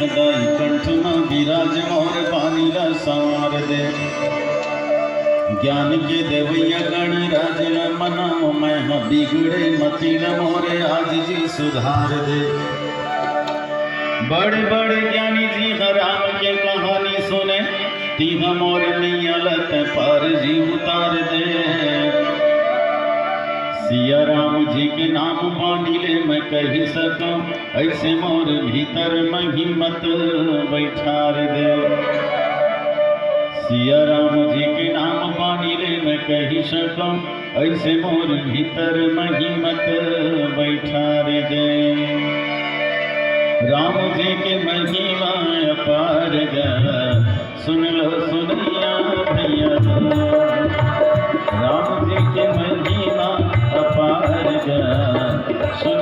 सदाई कंठ में विराज मोर पानीला संवार दे। ज्ञान के देवैया गणराज मनाओ मैं बिगड़े मतिल मोरे आज जी सुधार दे। बड़े बड़े ज्ञानी जी राम के कहानी सुने तीन मोर नियलत पर जी उतार दे। सिया राम जी के नाम पानी ले मैं कही सकूं ऐसे मोर भीतर में हिम्मत बैठार दे। सिया राम जी के नाम पानी ले मैं कही सकूं ऐसे मोर भीतर में हिम्मत बैठार दे। राम जी के महिमा अपार गा सुन लो सुनिया भैया। राम जी के महिमा अपार गा सुन